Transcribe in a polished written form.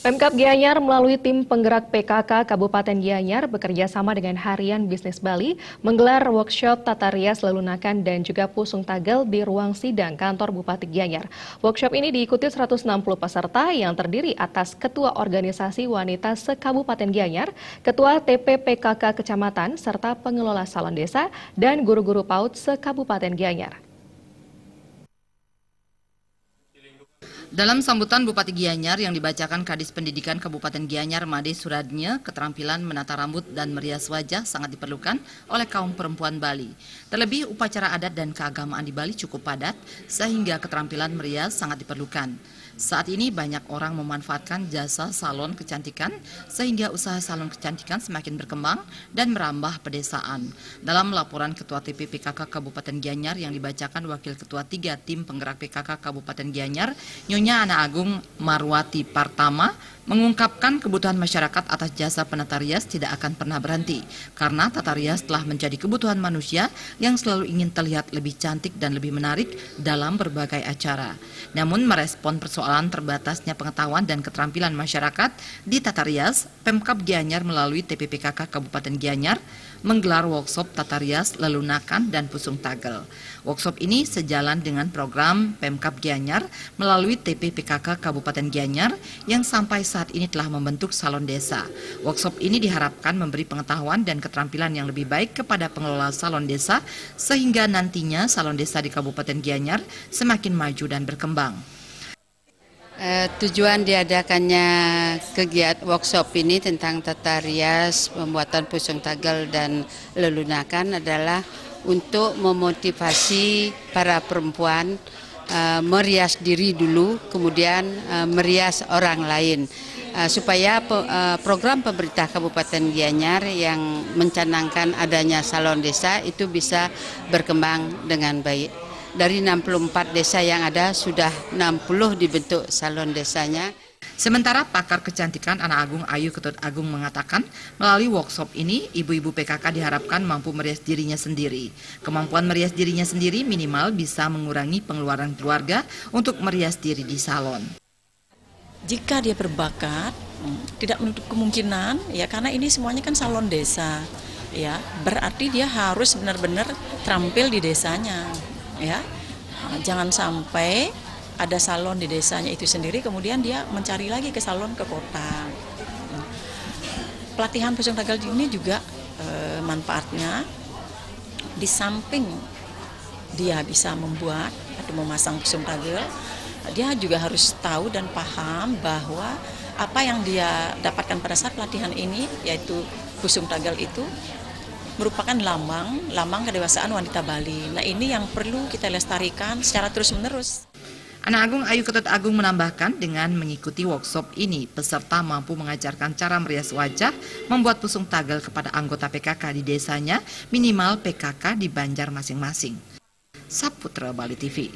Pemkab Gianyar melalui tim penggerak PKK Kabupaten Gianyar bekerja sama dengan Harian Bisnis Bali menggelar workshop tata rias lelunakan dan juga pusung tagel di ruang sidang kantor Bupati Gianyar. Workshop ini diikuti 160 peserta yang terdiri atas Ketua Organisasi Wanita se-Kabupaten Gianyar, Ketua TPPKK Kecamatan, serta pengelola salon desa dan guru-guru PAUD se-Kabupaten Gianyar. Dalam sambutan Bupati Gianyar yang dibacakan Kadis Pendidikan Kabupaten Gianyar Made Suradnya, keterampilan menata rambut dan merias wajah sangat diperlukan oleh kaum perempuan Bali. Terlebih upacara adat dan keagamaan di Bali cukup padat sehingga keterampilan merias sangat diperlukan. Saat ini banyak orang memanfaatkan jasa salon kecantikan sehingga usaha salon kecantikan semakin berkembang dan merambah pedesaan. Dalam laporan Ketua TPPKK Kabupaten Gianyar yang dibacakan Wakil Ketua 3 Tim Penggerak PKK Kabupaten Gianyar, Nyonya Ana Agung Marwati Partama, mengungkapkan kebutuhan masyarakat atas jasa penata rias tidak akan pernah berhenti karena tata rias telah menjadi kebutuhan manusia yang selalu ingin terlihat lebih cantik dan lebih menarik dalam berbagai acara. Namun merespon persoalan terbatasnya pengetahuan dan keterampilan masyarakat di tata rias, Pemkab Gianyar melalui TPPKK Kabupaten Gianyar menggelar workshop tata rias, lelunakan, dan pusung tagel. Workshop ini sejalan dengan program Pemkab Gianyar melalui TPPKK Kabupaten Gianyar yang sampai saat ini telah membentuk salon desa. Workshop ini diharapkan memberi pengetahuan dan keterampilan yang lebih baik kepada pengelola salon desa sehingga nantinya salon desa di Kabupaten Gianyar semakin maju dan berkembang. Tujuan diadakannya kegiatan workshop ini tentang tata rias, pembuatan pusung tagel dan lelunakan adalah untuk memotivasi para perempuan merias diri dulu, kemudian merias orang lain. Supaya program pemerintah Kabupaten Gianyar yang mencanangkan adanya salon desa itu bisa berkembang dengan baik. Dari 64 desa yang ada, sudah 60 dibentuk salon desanya. Sementara pakar kecantikan Ana Agung Ayu Ketut Agung mengatakan, melalui workshop ini, ibu-ibu PKK diharapkan mampu merias dirinya sendiri. Kemampuan merias dirinya sendiri minimal bisa mengurangi pengeluaran keluarga untuk merias diri di salon. Jika dia berbakat, tidak menutup kemungkinan, ya karena ini semuanya kan salon desa, ya berarti dia harus benar-benar terampil di desanya. Ya, jangan sampai ada salon di desanya itu sendiri kemudian dia mencari lagi ke salon ke kota. Pelatihan pusung tagel ini juga manfaatnya di samping dia bisa membuat atau memasang pusung tagel, dia juga harus tahu dan paham bahwa apa yang dia dapatkan pada saat pelatihan ini, yaitu pusung tagel itu merupakan lambang kedewasaan wanita Bali. Nah, ini yang perlu kita lestarikan secara terus-menerus. Ana Agung Ayu Ketut Agung menambahkan dengan mengikuti workshop ini, peserta mampu mengajarkan cara merias wajah, membuat pusung tagel kepada anggota PKK di desanya, minimal PKK di Banjar masing-masing. Saputra Bali TV.